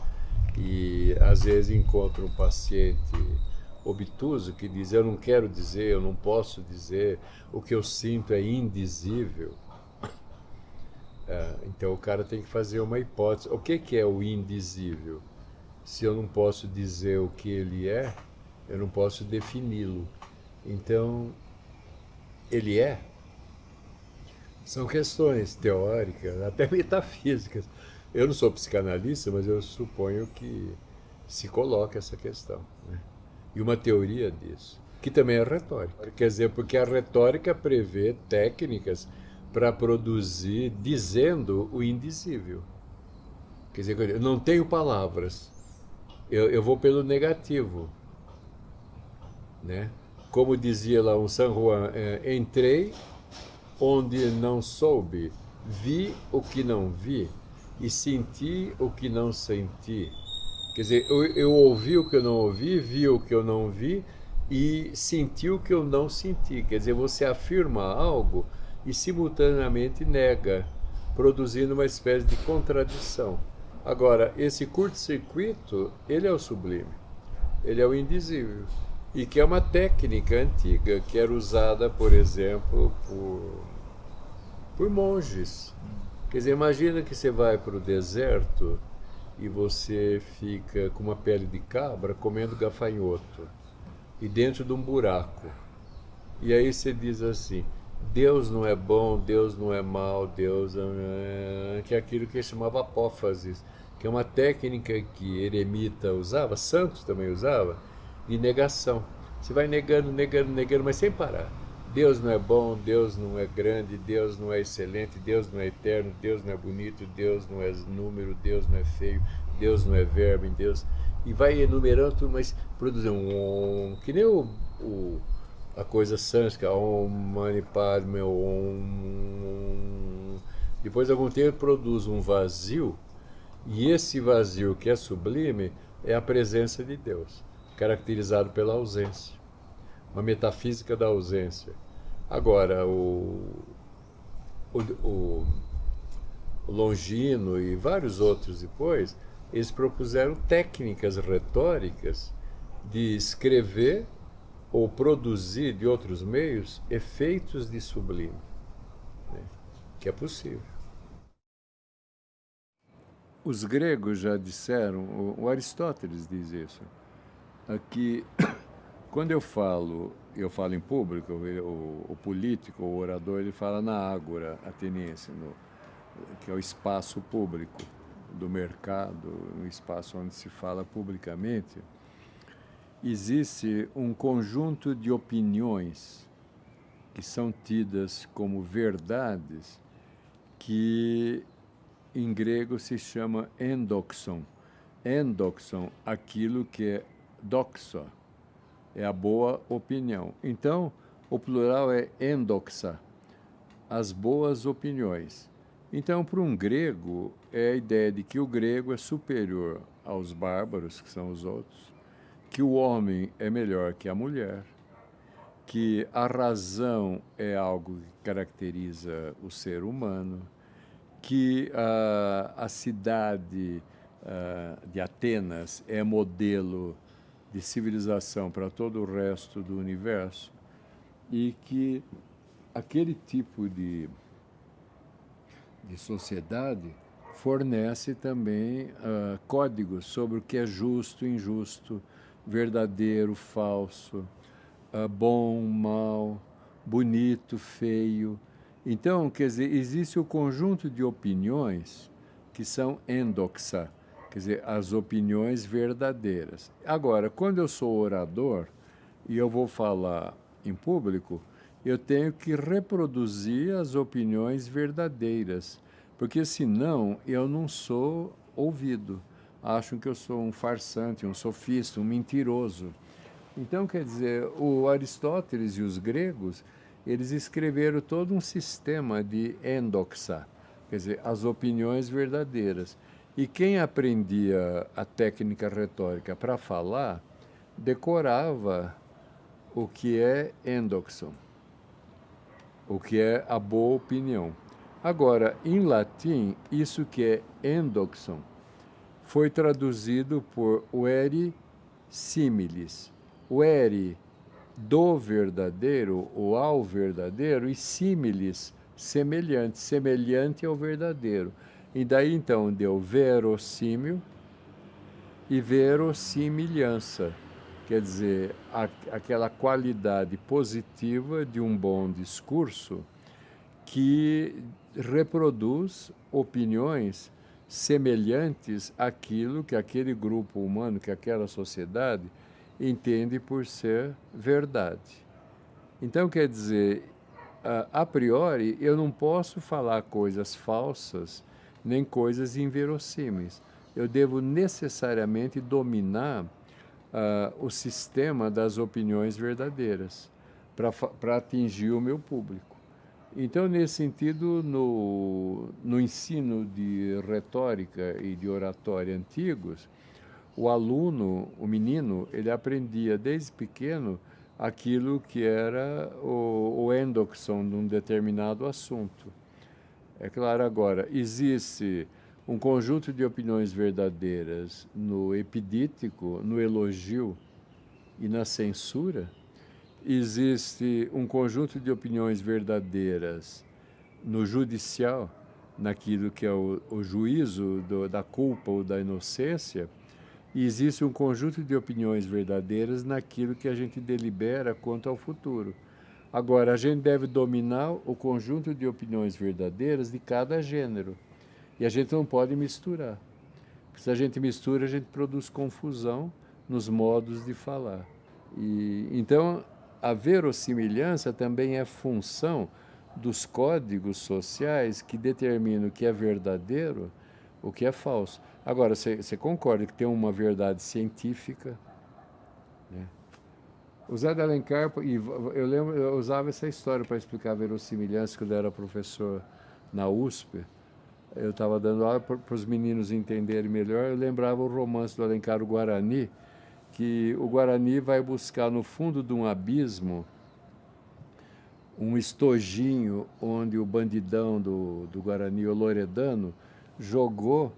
e às vezes encontra um paciente obtuso que diz, eu não quero dizer, eu não posso dizer, o que eu sinto é indizível. Então o cara tem que fazer uma hipótese. O que é o indizível? Se eu não posso dizer o que ele é, eu não posso defini-lo. Então, ele é? São questões teóricas, até metafísicas. Eu não sou psicanalista, mas eu suponho que se coloca essa questão, né? E uma teoria disso, que também é retórica. Quer dizer, porque a retórica prevê técnicas para produzir dizendo o indizível. Quer dizer, eu não tenho palavras, eu vou pelo negativo, né? Como dizia lá um San Juan, entrei onde não soube, vi o que não vi e senti o que não senti. Quer dizer, eu ouvi o que eu não ouvi, vi o que eu não vi e senti o que eu não senti. Quer dizer, você afirma algo e simultaneamente nega, produzindo uma espécie de contradição. Agora, esse curto-circuito, ele é o sublime, ele é o indizível. E que é uma técnica antiga que era usada, por exemplo, por monges. Quer dizer, imagina que você vai para o deserto e você fica com uma pele de cabra comendo gafanhoto e dentro de um buraco. E aí você diz assim: Deus não é bom, Deus não é mal, Deus que é aquilo que ele chamava apófasis, que é uma técnica que eremita usava, santos também usava, de negação. Você vai negando, negando, negando, mas sem parar. Deus não é bom, Deus não é grande, Deus não é excelente, Deus não é eterno, Deus não é bonito, Deus não é número, Deus não é feio, Deus não é verbo, Deus. E vai enumerando tudo, mas produzindo que nem a coisa sânscrita, Om Mani Padme Om. Depois de algum tempo produz um vazio, e esse vazio que é sublime é a presença de Deus, caracterizado pela ausência, uma metafísica da ausência. Agora, o, o Longino e vários outros depois, eles propuseram técnicas retóricas de escrever ou produzir de outros meios efeitos de sublime, né? Que é possível. Os gregos já disseram, o Aristóteles diz isso, que quando eu falo em público, o político, o orador, ele fala na ágora ateniense, que é o espaço público do mercado, um espaço onde se fala publicamente. Existe um conjunto de opiniões que são tidas como verdades, que em grego se chama endoxon. Endoxon, aquilo que é doxa, é a boa opinião. Então, o plural é endoxa, as boas opiniões. Então, para um grego, é a ideia de que o grego é superior aos bárbaros, que são os outros, que o homem é melhor que a mulher, que a razão é algo que caracteriza o ser humano, que a cidade de Atenas é modelo de civilização para todo o resto do universo e que aquele tipo de sociedade fornece também códigos sobre o que é justo, injusto, verdadeiro, falso, bom, mal, bonito, feio. Então, quer dizer, existe o conjunto de opiniões que são endoxa, quer dizer, as opiniões verdadeiras. Agora, quando eu sou orador e eu vou falar em público, eu tenho que reproduzir as opiniões verdadeiras, porque senão eu não sou ouvido. Acham que eu sou um farsante, um sofista, um mentiroso. Então, quer dizer, o Aristóteles e os gregos, eles escreveram todo um sistema de endoxa, quer dizer, as opiniões verdadeiras. E quem aprendia a técnica retórica para falar, decorava o que é endoxon, o que é a boa opinião. Agora, em latim, isso que é endoxon foi traduzido por veri similis. Veri, do verdadeiro ou ao verdadeiro, e similis, semelhante, semelhante ao verdadeiro. E daí então deu verossímil e verossimilhança, quer dizer, aquela qualidade positiva de um bom discurso que reproduz opiniões semelhantes àquilo que aquele grupo humano, que aquela sociedade entende por ser verdade. Então, quer dizer, a priori, eu não posso falar coisas falsas nem coisas inverossímeis. Eu devo necessariamente dominar o sistema das opiniões verdadeiras para atingir o meu público. Então, nesse sentido, no ensino de retórica e de oratória antigos, o aluno, o menino, ele aprendia desde pequeno aquilo que era o endóxon de um determinado assunto. É claro, agora, existe um conjunto de opiniões verdadeiras no epidítico, no elogio e na censura. Existe um conjunto de opiniões verdadeiras no judicial, naquilo que é o juízo da culpa ou da inocência, e existe um conjunto de opiniões verdadeiras naquilo que a gente delibera quanto ao futuro. Agora, a gente deve dominar o conjunto de opiniões verdadeiras de cada gênero, e a gente não pode misturar. Porque se a gente mistura, a gente produz confusão nos modos de falar. Então, a verossimilhança também é função dos códigos sociais que determinam o que é verdadeiro, o que é falso. Agora, você concorda que tem uma verdade científica, né? O Zé de Alencar, eu lembro, eu usava essa história para explicar a verossimilhança quando eu era professor na USP. Eu estava dando aula para os meninos entenderem melhor. Eu lembrava o romance do Alencar, o Guarani, que o Guarani vai buscar no fundo de um abismo um estojinho onde o bandidão do Guarani, o Loredano, jogou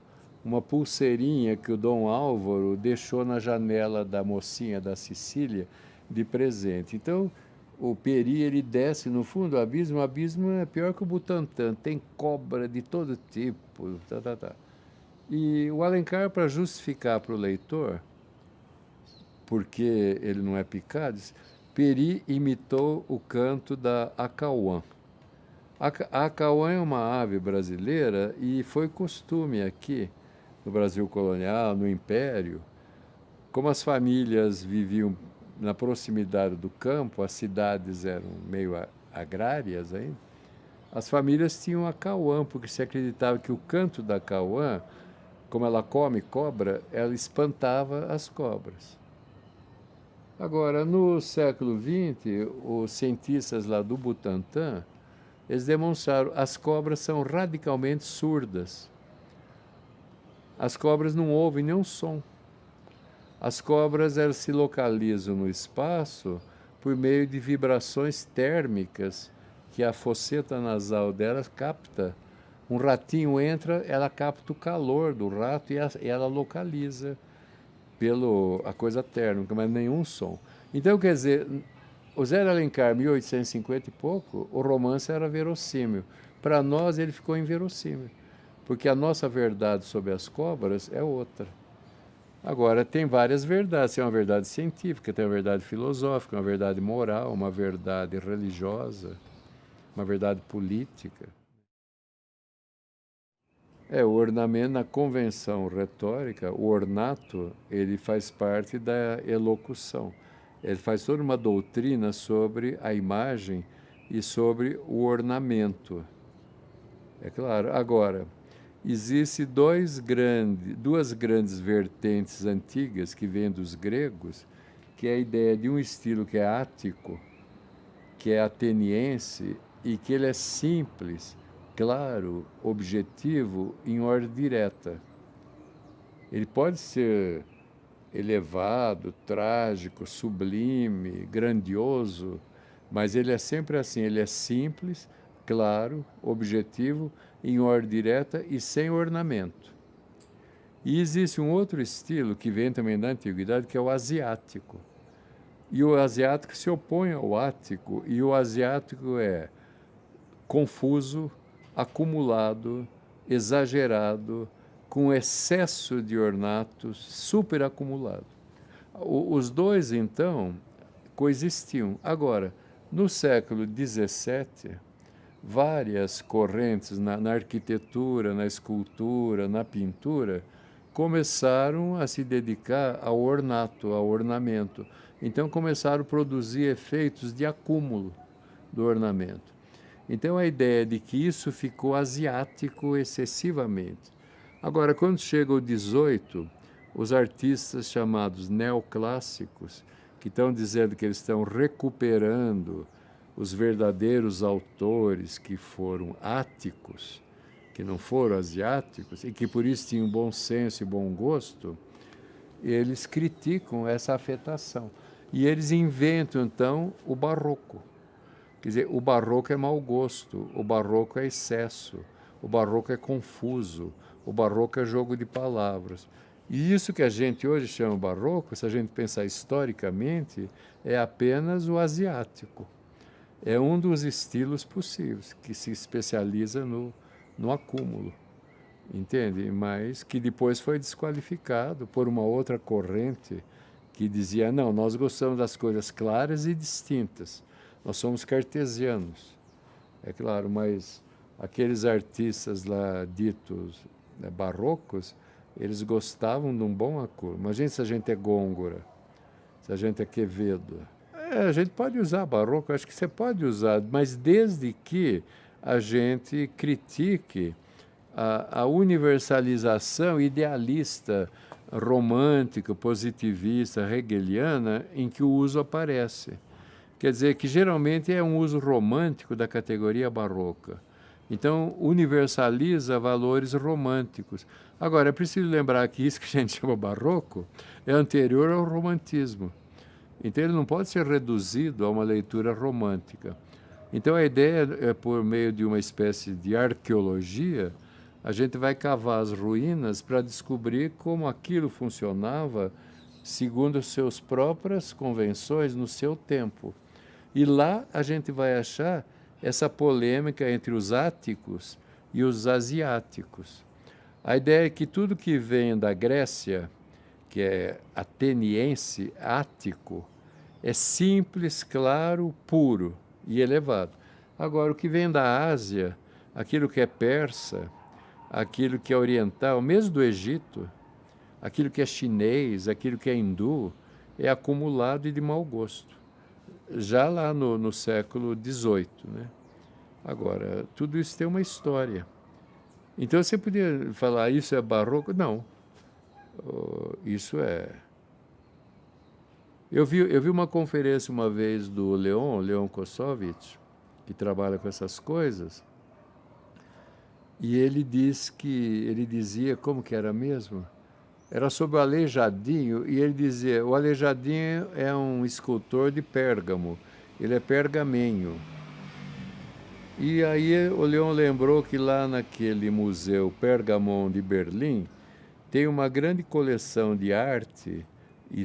uma pulseirinha que o Dom Álvaro deixou na janela da mocinha da Sicília de presente. Então, o Peri, ele desce no fundo do abismo. O abismo é pior que o Butantã, tem cobra de todo tipo. E o Alencar, para justificar para o leitor, porque ele não é picado, diz, Peri imitou o canto da acauã. A acauã é uma ave brasileira e foi costume aqui, no Brasil colonial, no Império, como as famílias viviam na proximidade do campo, as cidades eram meio agrárias ainda, as famílias tinham a cauã, porque se acreditava que o canto da cauã, como ela come cobra, ela espantava as cobras. Agora, no século XX, os cientistas lá do Butantã, eles demonstraram que as cobras são radicalmente surdas. As cobras não ouvem nenhum som. As cobras, elas se localizam no espaço por meio de vibrações térmicas que a fosseta nasal delas capta. Um ratinho entra, ela capta o calor do rato e ela localiza a coisa térmica, mas nenhum som. Então, quer dizer, o Zé de Alencar, 1850 e pouco, o romance era verossímil. Para nós, ele ficou inverossímil, porque a nossa verdade sobre as cobras é outra. Agora, tem várias verdades. Tem uma verdade científica, tem uma verdade filosófica, uma verdade moral, uma verdade religiosa, uma verdade política. O ornamento, na convenção retórica, o ornato, ele faz parte da elocução. Ele faz toda uma doutrina sobre a imagem e sobre o ornamento. É claro. Agora, existem duas grandes vertentes antigas que vêm dos gregos, que é a ideia de um estilo que é ático, que é ateniense, e que ele é simples, claro, objetivo, em ordem direta. Ele pode ser elevado, trágico, sublime, grandioso, mas ele é sempre assim, ele é simples, claro, objetivo, em ordem direta e sem ornamento. E existe um outro estilo que vem também da antiguidade, que é o asiático. E o asiático se opõe ao ático, e o asiático é confuso, acumulado, exagerado, com excesso de ornatos, superacumulado. Os dois, então, coexistiam. Agora, no século XVII, várias correntes na arquitetura, na escultura, na pintura, começaram a se dedicar ao ornato, ao ornamento. Então começaram a produzir efeitos de acúmulo do ornamento. Então a ideia de que isso ficou asiático excessivamente. Agora, quando chega o 18, os artistas chamados neoclássicos, que estão dizendo que eles estão recuperando os verdadeiros autores que foram áticos, que não foram asiáticos, e que por isso tinham bom senso e bom gosto, eles criticam essa afetação. E eles inventam, então, o barroco. Quer dizer, o barroco é mau gosto, o barroco é excesso, o barroco é confuso, o barroco é jogo de palavras. E isso que a gente hoje chama barroco, se a gente pensar historicamente, é apenas o asiático. É um dos estilos possíveis, que se especializa no acúmulo, entende? Mas que depois foi desqualificado por uma outra corrente que dizia, não, nós gostamos das coisas claras e distintas, nós somos cartesianos. É claro, mas aqueles artistas lá ditos barrocos, eles gostavam de um bom acúmulo. Imagina se a gente é Gôngora, se a gente é Quevedo. A gente pode usar barroco, acho que você pode usar, mas desde que a gente critique a universalização idealista, romântica, positivista, hegeliana, em que o uso aparece. Quer dizer que geralmente é um uso romântico da categoria barroca. Então, universaliza valores românticos. Agora, é preciso lembrar que isso que a gente chama barroco é anterior ao romantismo. Então, ele não pode ser reduzido a uma leitura romântica. Então, a ideia é, por meio de uma espécie de arqueologia, a gente vai cavar as ruínas para descobrir como aquilo funcionava segundo as suas próprias convenções no seu tempo. E lá a gente vai achar essa polêmica entre os áticos e os asiáticos. A ideia é que tudo que vem da Grécia, que é ateniense, ático, é simples, claro, puro e elevado. Agora, o que vem da Ásia, aquilo que é persa, aquilo que é oriental, mesmo do Egito, aquilo que é chinês, aquilo que é hindu, é acumulado e de mau gosto. Já lá no século XVIII, né? Agora, tudo isso tem uma história. Então, você podia falar, isso é barroco? Não. Isso é... Eu vi uma conferência uma vez do Leon Kossovich, que trabalha com essas coisas, e ele dizia, como que era mesmo? Era sobre o Aleijadinho, e ele dizia, o Aleijadinho é um escultor de Pérgamo, ele é pergamenho. E aí o Leon lembrou que lá naquele museu Pergamon de Berlim tem uma grande coleção de arte e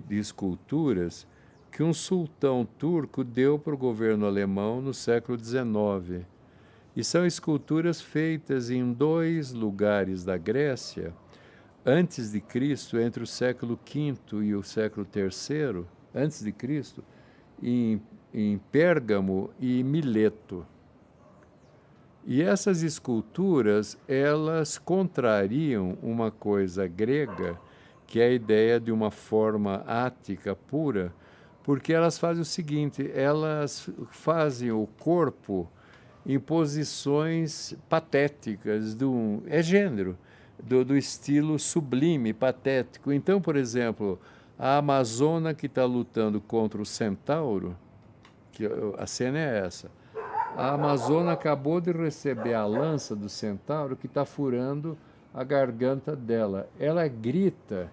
de esculturas que um sultão turco deu para o governo alemão no século XIX. E são esculturas feitas em 2 lugares da Grécia, antes de Cristo, entre o século V e o século III, antes de Cristo, em Pérgamo e Mileto. E essas esculturas, elas contrariam uma coisa grega, que é a ideia de uma forma ática pura, porque elas fazem o seguinte, elas fazem o corpo em posições patéticas, é gênero, do estilo sublime, patético. Então, por exemplo, a Amazona que está lutando contra o centauro, que a cena é essa, a Amazona acabou de receber a lança do centauro que está furando a garganta dela. Ela grita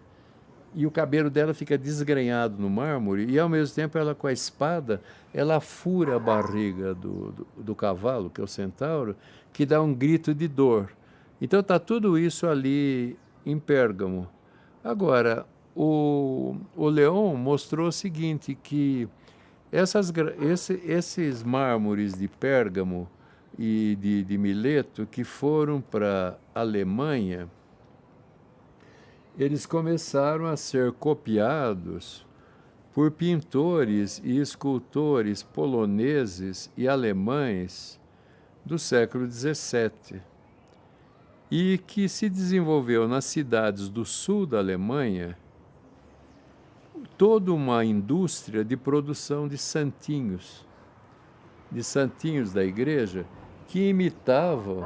e o cabelo dela fica desgrenhado no mármore e, ao mesmo tempo, ela com a espada, ela fura a barriga do cavalo, que é o centauro, que dá um grito de dor. Então está tudo isso ali em Pérgamo. Agora, o Leon mostrou o seguinte, que esses mármores de Pérgamo e de Mileto, que foram para a Alemanha, eles começaram a ser copiados por pintores e escultores poloneses e alemães do século XVII, e que se desenvolveu nas cidades do sul da Alemanha toda uma indústria de produção de santinhos da igreja, que imitavam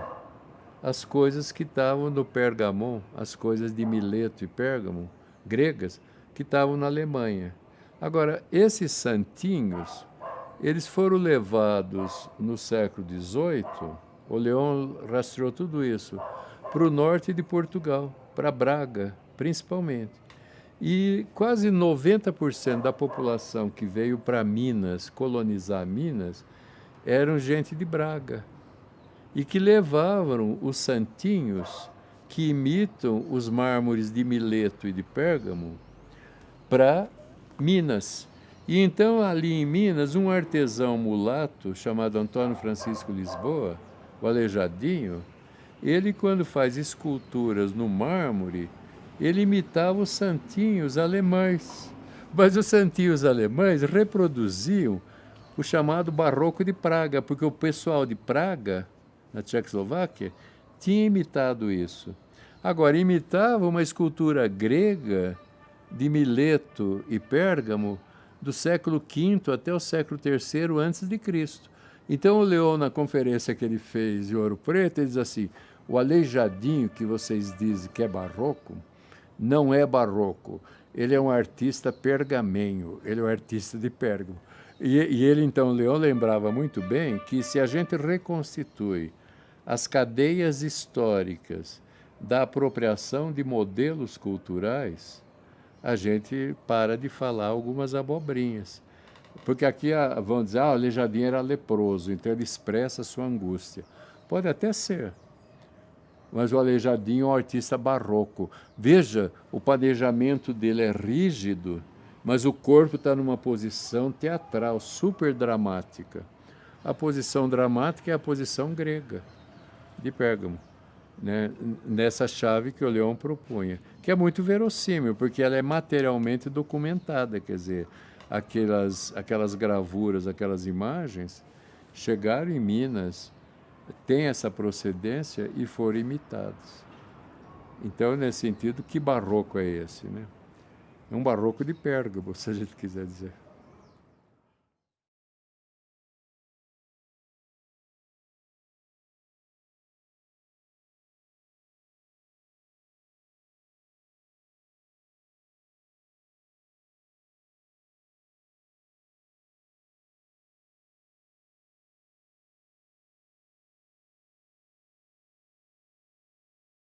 as coisas que estavam no Pergamon, as coisas de Mileto e Pérgamo, gregas, que estavam na Alemanha. Agora, esses santinhos, eles foram levados no século XVIII, o Leão rastreou tudo isso, para o norte de Portugal, para Braga, principalmente. E quase 90% da população que veio para Minas, colonizar Minas, eram gente de Braga, e que levavam os santinhos que imitam os mármores de Mileto e de Pérgamo para Minas. E então, ali em Minas, um artesão mulato chamado Antônio Francisco Lisboa, o Aleijadinho, ele, quando faz esculturas no mármore, ele imitava os santinhos alemães. Mas os santinhos alemães reproduziam o chamado Barroco de Praga, porque o pessoal de Praga, na Tchecoslováquia, tinha imitado isso. Agora, imitava uma escultura grega de Mileto e Pérgamo do século V até o século III antes de Cristo. Então, o Leão, na conferência que ele fez em Ouro Preto, ele diz assim: o Aleijadinho, que vocês dizem que é barroco, não é barroco. Ele é um artista pergamenho, ele é um artista de Pérgamo. E ele, então, Leão, lembrava muito bem que se a gente reconstitui as cadeias históricas da apropriação de modelos culturais, a gente para de falar algumas abobrinhas. Porque aqui vão dizer, o Aleijadinho era leproso, então ele expressa a sua angústia. Pode até ser, mas o Aleijadinho é um artista barroco. Veja, o planejamento dele é rígido, mas o corpo está numa posição teatral, super dramática. A posição dramática é a posição grega, de Pérgamo, né? Nessa chave que o Leão propunha, que é muito verossímil, porque ela é materialmente documentada, quer dizer, aquelas gravuras, aquelas imagens, chegaram em Minas, têm essa procedência e foram imitadas. Então, nesse sentido, que barroco é esse, né? É um barroco de Pérgamo, se a gente quiser dizer.